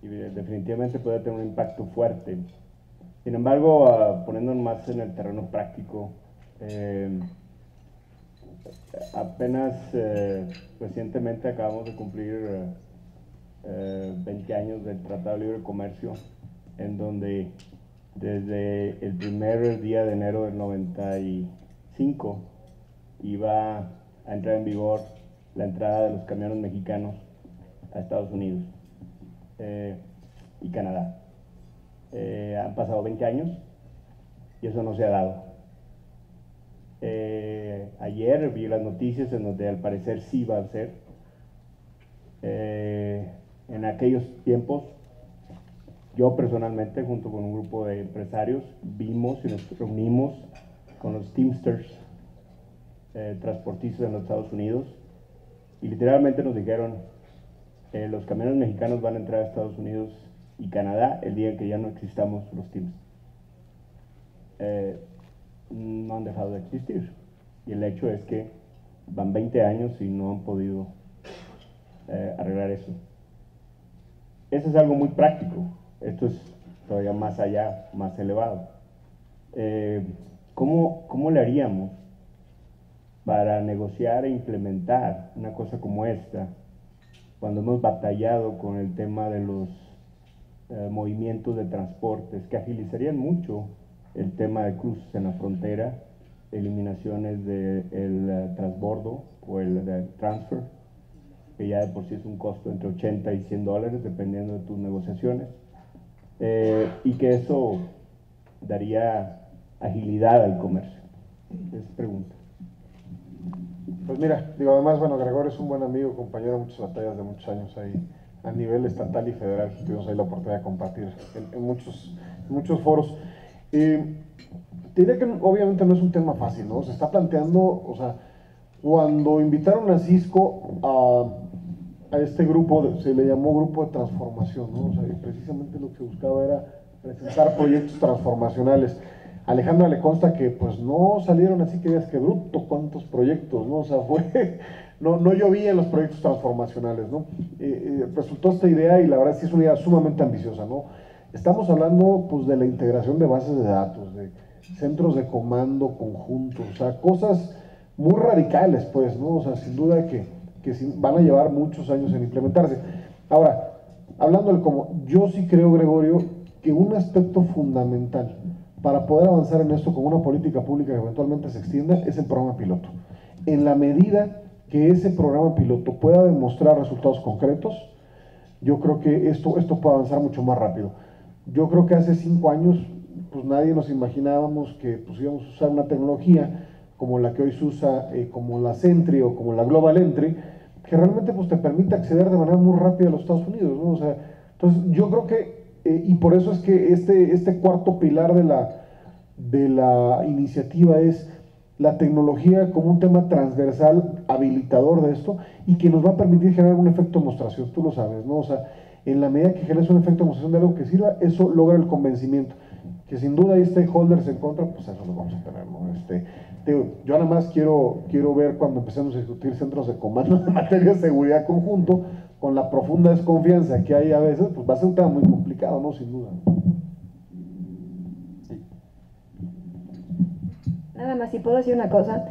Definitivamente puede tener un impacto fuerte. Sin embargo, poniéndonos más en el terreno práctico, apenas recientemente acabamos de cumplir 20 años del Tratado de Libre Comercio, en donde desde el primer día de enero del 95 iba a entrar en vigor la entrada de los camiones mexicanos a Estados Unidos y Canadá. Han pasado 20 años y eso no se ha dado. Ayer vi las noticias en donde al parecer sí va a ser. En aquellos tiempos, yo personalmente, junto con un grupo de empresarios, vimos y nos reunimos con los Teamsters, transportistas en los Estados Unidos, y literalmente nos dijeron: los camiones mexicanos van a entrar a Estados Unidos y Canadá el día en que ya no existamos los Teamsters. No han dejado de existir, y el hecho es que van 20 años y no han podido arreglar eso. Eso es algo muy práctico. Esto es todavía más allá, más elevado. ¿Cómo le haríamos para negociar e implementar una cosa como esta cuando hemos batallado con el tema de los movimientos de transportes que agilizarían mucho el tema de cruces en la frontera, eliminaciones del transbordo o el transfer, que ya de por sí es un costo entre 80 y 100 dólares dependiendo de tus negociaciones, y que eso daría agilidad al comercio? Esa pregunta. Pues mira, digo, además, bueno, Gregorio es un buen amigo, compañero de muchas batallas de muchos años ahí, a nivel estatal y federal, que tuvimos ahí la oportunidad de compartir en muchos foros. Te diré que obviamente no es un tema fácil, ¿no? Se está planteando, o sea, cuando invitaron a Cisco a este grupo, se le llamó grupo de transformación, ¿no? O sea, precisamente lo que buscaba era presentar proyectos transformacionales. A Alejandra le consta que pues no salieron así que digas que bruto, cuántos proyectos, ¿no? O sea, no llovía en los proyectos transformacionales, ¿no? Resultó esta idea, y la verdad sí es una idea sumamente ambiciosa, ¿no? Estamos hablando pues de la integración de bases de datos, de centros de comando conjuntos, o sea, cosas muy radicales, pues, ¿no? O sea, sin duda que van a llevar muchos años en implementarse. Ahora, hablando del cómo, yo sí creo, Gregorio, que un aspecto fundamental para poder avanzar en esto con una política pública que eventualmente se extienda es el programa piloto. En la medida que ese programa piloto pueda demostrar resultados concretos, yo creo que esto puede avanzar mucho más rápido. Yo creo que hace 5 años pues nadie nos imaginábamos que pues, íbamos a usar una tecnología como la que hoy se usa, como la Sentry o como la Global Entry, que realmente pues, te permite acceder de manera muy rápida a los Estados Unidos, ¿no? O sea, entonces yo creo que, y por eso es que este cuarto pilar de la iniciativa es la tecnología como un tema transversal, habilitador de esto, y que nos va a permitir generar un efecto de demostración, tú lo sabes, ¿no? O sea, en la medida que generes un efecto de demostración de algo que sirva, eso logra el convencimiento. Que sin duda hay stakeholders en contra, pues eso lo vamos a tener, ¿no? Yo nada más quiero ver cuando empecemos a discutir centros de comando de materia de seguridad conjunto, con la profunda desconfianza que hay a veces, pues va a ser un tema muy complicado, ¿no? Sin duda. Sí. Nada más, si puedo decir una cosa,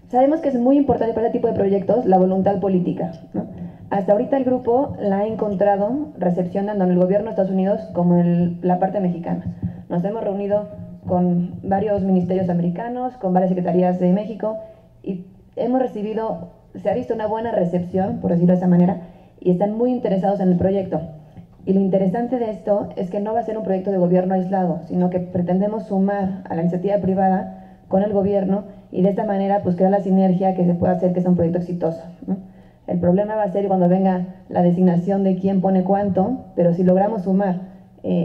sabemos que es muy importante para este tipo de proyectos la voluntad política, ¿no? Hasta ahorita el grupo la ha encontrado recepción tanto en el gobierno de Estados Unidos como en la parte mexicana. Nos hemos reunido con varios ministerios americanos, con varias secretarías de México, y hemos recibido, se ha visto una buena recepción, por decirlo de esa manera, y están muy interesados en el proyecto. Y lo interesante de esto es que no va a ser un proyecto de gobierno aislado, sino que pretendemos sumar a la iniciativa privada con el gobierno y de esta manera pues crear la sinergia que se pueda hacer que sea un proyecto exitoso, ¿no? El problema va a ser cuando venga la designación de quién pone cuánto, pero si logramos sumar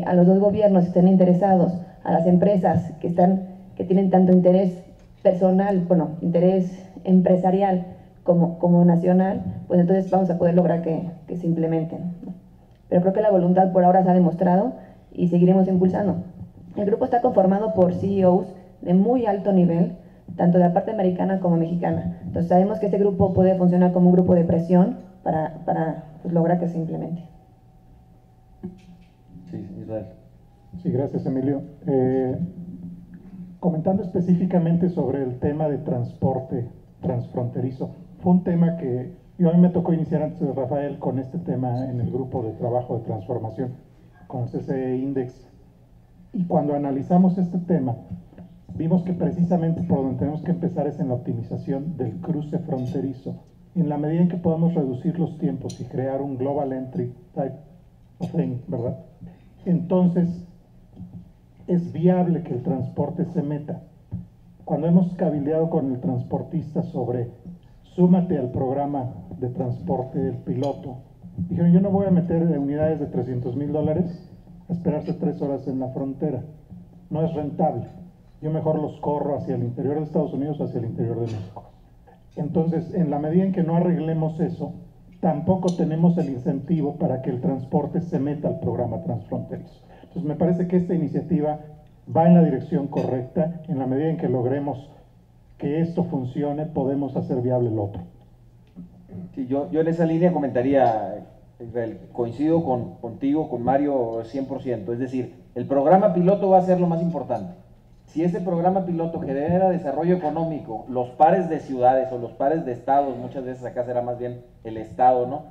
a los dos gobiernos que estén interesados, a las empresas que tienen tanto interés personal, bueno, interés empresarial como nacional, pues entonces vamos a poder lograr que se implementen, ¿no? Pero creo que la voluntad por ahora se ha demostrado y seguiremos impulsando. El grupo está conformado por CEOs de muy alto nivel, tanto de la parte americana como mexicana. Entonces sabemos que este grupo puede funcionar como un grupo de presión para pues, lograr que se implemente. Sí, Israel. Sí, gracias, Emilio. Comentando específicamente sobre el tema de transporte transfronterizo, fue un tema que a mí me tocó iniciar antes de Rafael con este tema en el grupo de trabajo de transformación, con CCE Index. Y cuando analizamos este tema, vimos que precisamente por donde tenemos que empezar es en la optimización del cruce fronterizo. En la medida en que podamos reducir los tiempos y crear un Global Entry Type of Thing, ¿verdad? Entonces, es viable que el transporte se meta. Cuando hemos cabildeado con el transportista sobre súmate al programa de transporte del piloto, dijeron, yo no voy a meter unidades de $300,000 a esperarse 3 horas en la frontera. No es rentable. Yo mejor los corro hacia el interior de Estados Unidos o hacia el interior de México. Entonces, en la medida en que no arreglemos eso, tampoco tenemos el incentivo para que el transporte se meta al programa transfronterizo. Entonces, me parece que esta iniciativa va en la dirección correcta. En la medida en que logremos que esto funcione, podemos hacer viable el otro. Sí, yo en esa línea comentaría, Israel, coincido contigo, con Mario 100%. Es decir, el programa piloto va a ser lo más importante. Si ese programa piloto genera desarrollo económico, los pares de ciudades o los pares de estados, muchas veces acá será más bien el estado, ¿no?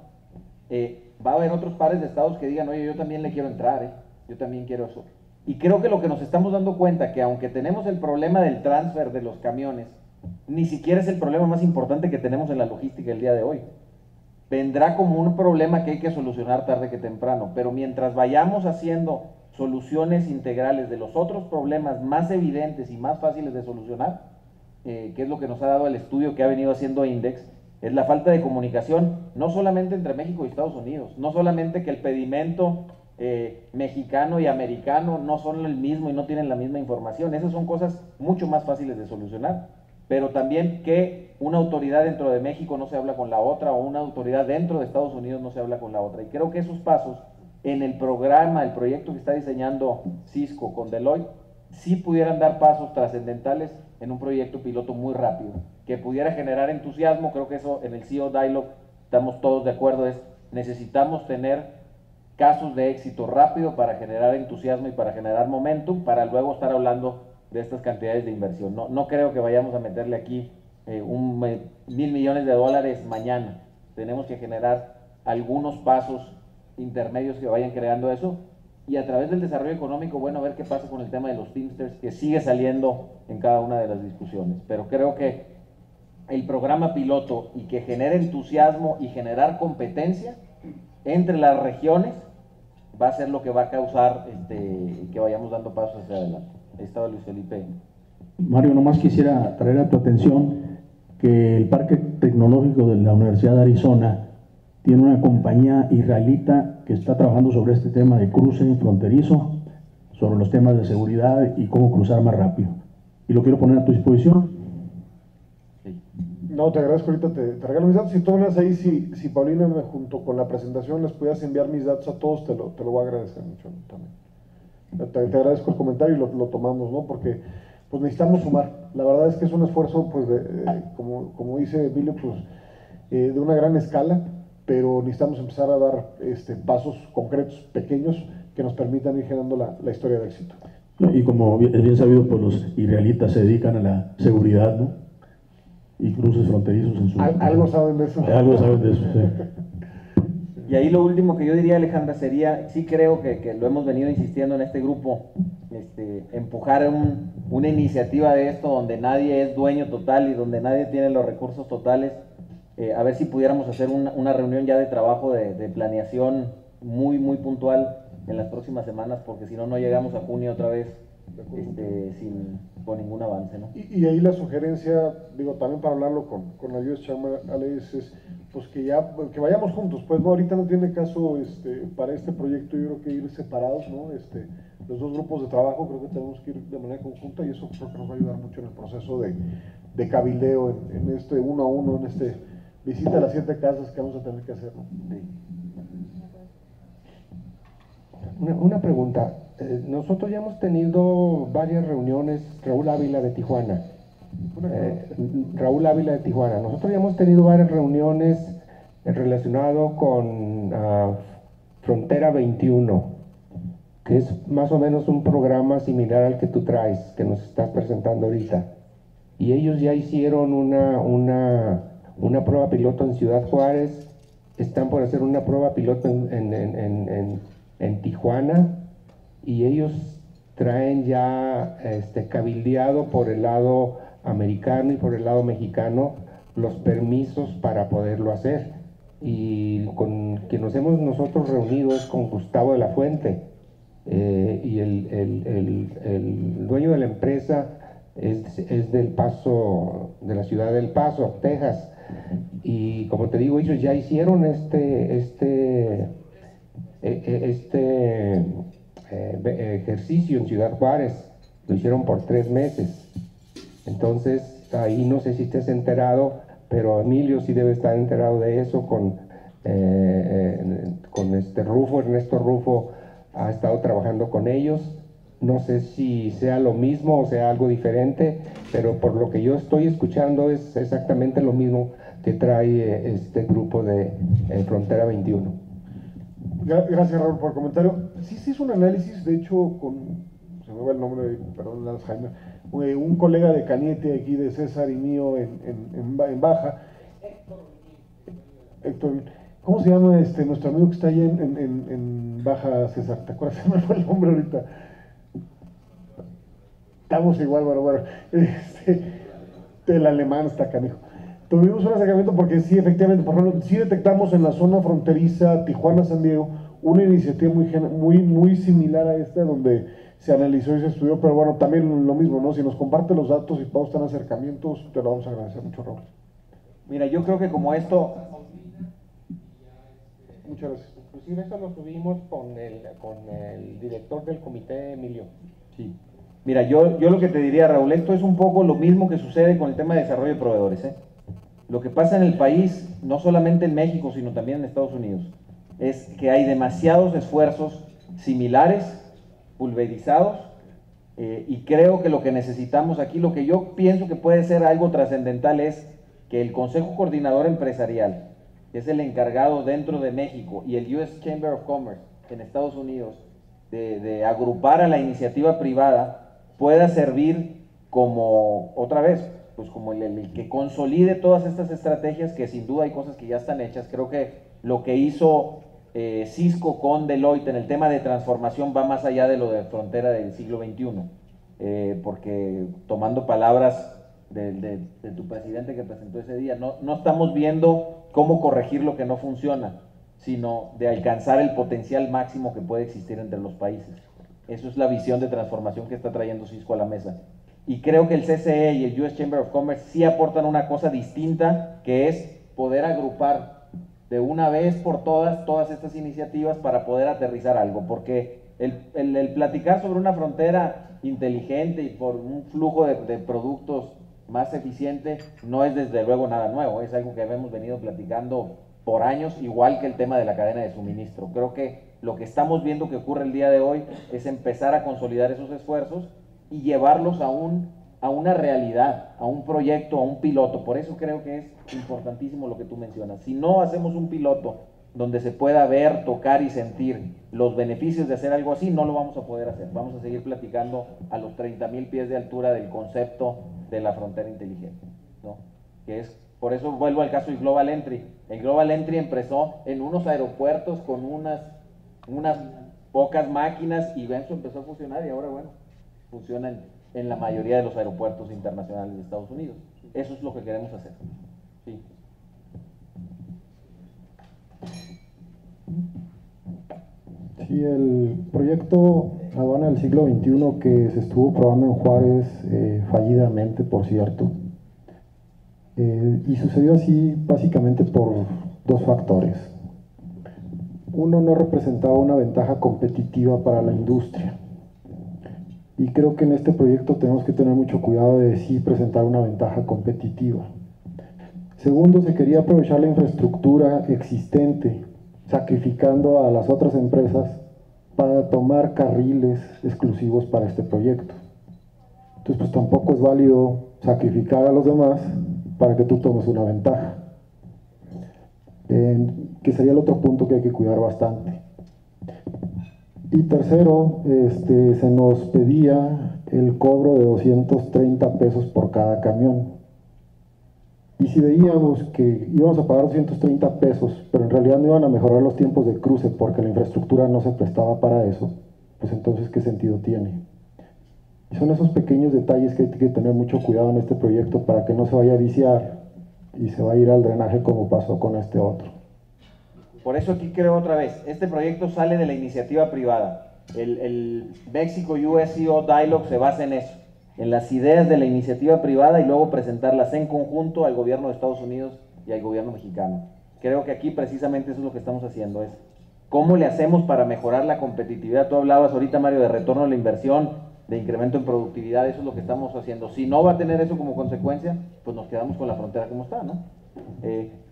Va a haber otros pares de estados que digan, oye, yo también le quiero entrar, yo también quiero eso. Y creo que lo que nos estamos dando cuenta, que aunque tenemos el problema del transfer de los camiones, ni siquiera es el problema más importante que tenemos en la logística el día de hoy. Vendrá como un problema que hay que solucionar tarde que temprano, pero mientras vayamos haciendo soluciones integrales de los otros problemas más evidentes y más fáciles de solucionar, que es lo que nos ha dado el estudio que ha venido haciendo Index, es la falta de comunicación, no solamente entre México y Estados Unidos, no solamente que el pedimento mexicano y americano no son el mismo y no tienen la misma información, esas son cosas mucho más fáciles de solucionar, pero también que una autoridad dentro de México no se habla con la otra, o una autoridad dentro de Estados Unidos no se habla con la otra, y creo que esos pasos en el programa, el proyecto que está diseñando Cisco con Deloitte, sí pudieran dar pasos trascendentales en un proyecto piloto muy rápido, que pudiera generar entusiasmo. Creo que eso en el CEO Dialogue estamos todos de acuerdo, necesitamos tener casos de éxito rápido para generar entusiasmo y para generar momentum, para luego estar hablando de estas cantidades de inversión. No creo que vayamos a meterle aquí $1,000 millones mañana. Tenemos que generar algunos pasos intermedios que vayan creando eso, y a través del desarrollo económico, bueno, a ver qué pasa con el tema de los Teamsters, que sigue saliendo en cada una de las discusiones, pero creo que el programa piloto y que genere entusiasmo y generar competencia entre las regiones va a ser lo que va a causar que vayamos dando pasos hacia adelante. Ahí estaba Luis Felipe. Mario, nomás quisiera traer a tu atención que el Parque Tecnológico de la Universidad de Arizona tiene una compañía israelita que está trabajando sobre este tema de cruce fronterizo. sobre los temas de seguridad y cómo cruzar más rápido. Y lo quiero poner a tu disposición. No, te agradezco, ahorita te regalo mis datos. Si tú hablas ahí, si Paulina, junto con la presentación, les pudieras enviar mis datos a todos, te lo voy a agradecer mucho también. Te agradezco el comentario y lo tomamos, ¿no? Porque pues necesitamos sumar. La verdad es que es un esfuerzo, pues, como dice Emilio, pues, de una gran escala, pero necesitamos empezar a dar pasos concretos, pequeños, que nos permitan ir generando la historia de éxito. Y como es bien sabido, pues los israelitas se dedican a la seguridad, ¿no? Y cruces fronterizos en su... Algo saben de eso. Algo saben de eso, sí. Y ahí lo último que yo diría, Alejandra, sería, sí creo que lo hemos venido insistiendo en este grupo, empujar una iniciativa de esto donde nadie es dueño total y donde nadie tiene los recursos totales, a ver si pudiéramos hacer una reunión ya de trabajo de planeación muy, muy puntual en las próximas semanas, porque si no, no llegamos a junio otra vez con ningún avance, ¿no? Y ahí la sugerencia, digo, también para hablarlo con la US Chamber, Alex, es pues que vayamos juntos, pues no, ahorita no tiene caso para este proyecto, yo creo que ir separados, ¿no? Los dos grupos de trabajo creo que tenemos que ir de manera conjunta y eso creo que nos va a ayudar mucho en el proceso de cabildeo, en uno a uno, en visita a las 7 casas que vamos a tener que hacer, ¿no? Sí. Una pregunta. Nosotros ya hemos tenido varias reuniones, Raúl Ávila de Tijuana. Nosotros ya hemos tenido varias reuniones relacionadas con Frontera 21, que es más o menos un programa similar al que tú traes, que nos estás presentando ahorita. Y ellos ya hicieron una prueba piloto en Ciudad Juárez, están por hacer una prueba piloto en Tijuana, y ellos traen ya cabildeado por el lado americano y por el lado mexicano los permisos para poderlo hacer. Y con quien nos hemos nosotros reunido es con Gustavo de la Fuente, y el dueño de la empresa es del Paso, de la ciudad del Paso, Texas. Y como te digo, ellos ya hicieron ejercicio en Ciudad Juárez, lo hicieron por 3 meses. Entonces ahí no sé si estés enterado, pero Emilio sí debe estar enterado de eso. Con Ernesto Rufo ha estado trabajando con ellos. No sé si sea lo mismo o sea algo diferente, pero por lo que yo estoy escuchando es exactamente lo mismo que trae este grupo de Frontera 21. Gracias, Raúl, por el comentario. Sí se hizo un análisis, de hecho, se me va el nombre, perdón, Alzheimer, un colega de Cañete, aquí de César y mío en Baja. Héctor, ¿cómo se llama nuestro amigo que está allá en Baja, César? ¿Te acuerdas? Se me fue el nombre ahorita. Estamos igual, bueno, el alemán está canijo. Tuvimos un acercamiento porque sí, efectivamente, por ejemplo, sí detectamos en la zona fronteriza Tijuana-San Diego una iniciativa muy similar a esta, donde se analizó y se estudió, pero bueno, también lo mismo, ¿no? Si nos comparte los datos y podemos estar en acercamientos, te lo vamos a agradecer mucho, Raúl. Mira, yo creo que como esto... Muchas gracias. Inclusive eso lo subimos con el director del comité, Emilio. Sí. Mira, yo lo que te diría, Raúl, esto es un poco lo mismo que sucede con el tema de desarrollo de proveedores, ¿eh? Lo que pasa en el país, no solamente en México, sino también en Estados Unidos, es que hay demasiados esfuerzos similares, pulverizados, y creo que lo que necesitamos aquí, lo que yo pienso que puede ser algo trascendental es que el Consejo Coordinador Empresarial, que es el encargado dentro de México, y el US Chamber of Commerce en Estados Unidos, de agrupar a la iniciativa privada, pueda servir como, otra vez, pues como el que consolide todas estas estrategias, que sin duda hay cosas que ya están hechas. Creo que lo que hizo Cisco con Deloitte en el tema de transformación va más allá de lo de frontera del siglo XXI, porque tomando palabras de tu presidente que presentó ese día, no estamos viendo cómo corregir lo que no funciona, sino de alcanzar el potencial máximo que puede existir entre los países. Eso es la visión de transformación que está trayendo Cisco a la mesa. Y creo que el CCE y el US Chamber of Commerce sí aportan una cosa distinta, que es poder agrupar de una vez por todas estas iniciativas para poder aterrizar algo, porque el platicar sobre una frontera inteligente y por un flujo de productos más eficiente no es desde luego nada nuevo, es algo que hemos venido platicando por años, igual que el tema de la cadena de suministro. Creo que lo que estamos viendo que ocurre el día de hoy es empezar a consolidar esos esfuerzos y llevarlos a una realidad, a un proyecto, a un piloto. Por eso creo que es importantísimo lo que tú mencionas. Si no hacemos un piloto donde se pueda ver, tocar y sentir los beneficios de hacer algo así, no lo vamos a poder hacer. Vamos a seguir platicando a los 30,000 pies de altura del concepto de la frontera inteligente, ¿no? Que es, por eso vuelvo al caso del Global Entry. El Global Entry empezó en unos aeropuertos con unas pocas máquinas y eso empezó a funcionar y ahora, bueno, funciona en la mayoría de los aeropuertos internacionales de Estados Unidos. Eso es lo que queremos hacer. Sí. Sí, el proyecto Aduana del Siglo XXI que se estuvo probando en Juárez, fallidamente, por cierto, y sucedió así básicamente por dos factores. Uno, no representaba una ventaja competitiva para la industria, y creo que en este proyecto tenemos que tener mucho cuidado de sí presentar una ventaja competitiva. Segundo, se quería aprovechar la infraestructura existente, sacrificando a las otras empresas para tomar carriles exclusivos para este proyecto. Entonces, pues tampoco es válido sacrificar a los demás para que tú tomes una ventaja, que sería el otro punto que hay que cuidar bastante. Y tercero, se nos pedía el cobro de 230 pesos por cada camión. Y si veíamos que íbamos a pagar 230 pesos, pero en realidad no iban a mejorar los tiempos de cruce porque la infraestructura no se prestaba para eso, pues entonces, ¿qué sentido tiene? Y son esos pequeños detalles que hay que tener mucho cuidado en este proyecto para que no se vaya a viciar y se va a ir al drenaje como pasó con este otro. Por eso aquí creo otra vez, este proyecto sale de la iniciativa privada. El México-US CEO Dialogue se basa en eso, en las ideas de la iniciativa privada y luego presentarlas en conjunto al gobierno de Estados Unidos y al gobierno mexicano. Creo que aquí precisamente eso es lo que estamos haciendo, es cómo le hacemos para mejorar la competitividad. Tú hablabas ahorita, Mario, de retorno a la inversión, de incremento en productividad, eso es lo que estamos haciendo. Si no va a tener eso como consecuencia, pues nos quedamos con la frontera como está, ¿no?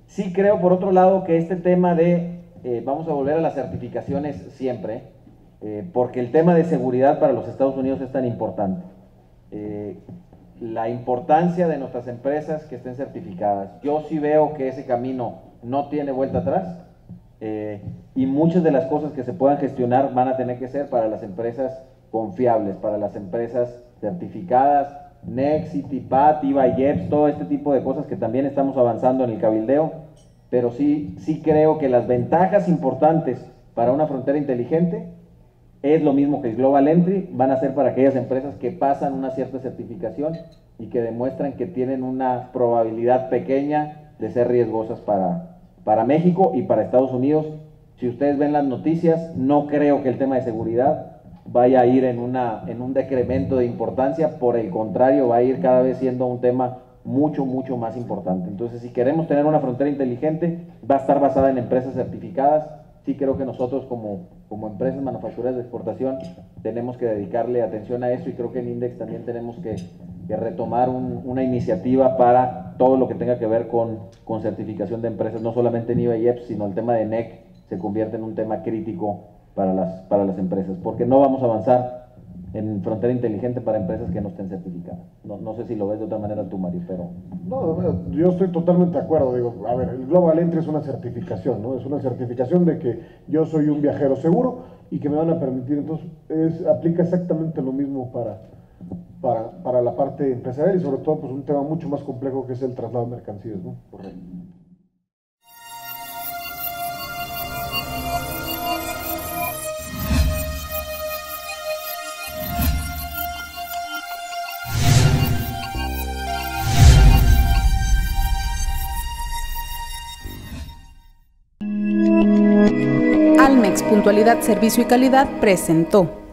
Sí creo, por otro lado, que este tema de, vamos a volver a las certificaciones siempre, porque el tema de seguridad para los Estados Unidos es tan importante. La importancia de nuestras empresas que estén certificadas. Yo sí veo que ese camino no tiene vuelta atrás, y muchas de las cosas que se puedan gestionar van a tener que ser para las empresas confiables, para las empresas certificadas, Nexity, PAT, IVA, IEPS, todo este tipo de cosas que también estamos avanzando en el cabildeo, pero sí creo que las ventajas importantes para una frontera inteligente es lo mismo que el Global Entry, van a ser para aquellas empresas que pasan una cierta certificación y que demuestran que tienen una probabilidad pequeña de ser riesgosas para México y para Estados Unidos. Si ustedes ven las noticias, no creo que el tema de seguridad vaya a ir en un decremento de importancia, por el contrario, va a ir cada vez siendo un tema mucho más importante. Entonces, si queremos tener una frontera inteligente, va a estar basada en empresas certificadas. Sí creo que nosotros como empresas manufactureras de exportación tenemos que dedicarle atención a eso, y creo que en Index también tenemos que retomar una iniciativa para todo lo que tenga que ver con certificación de empresas, no solamente en IVA y IEPS, sino el tema de NEC se convierte en un tema crítico para las empresas, porque no vamos a avanzar en frontera inteligente para empresas que no estén certificadas. No sé si lo ves de otra manera tú, Mario, pero... No, yo estoy totalmente de acuerdo. Digo, a ver, el Global Entry es una certificación, ¿no? Es una certificación de que yo soy un viajero seguro y que me van a permitir, entonces, aplica exactamente lo mismo para la parte empresarial y sobre todo, pues, un tema mucho más complejo que es el traslado de mercancías, ¿no? Correcto. Almex, puntualidad, servicio y calidad presentó.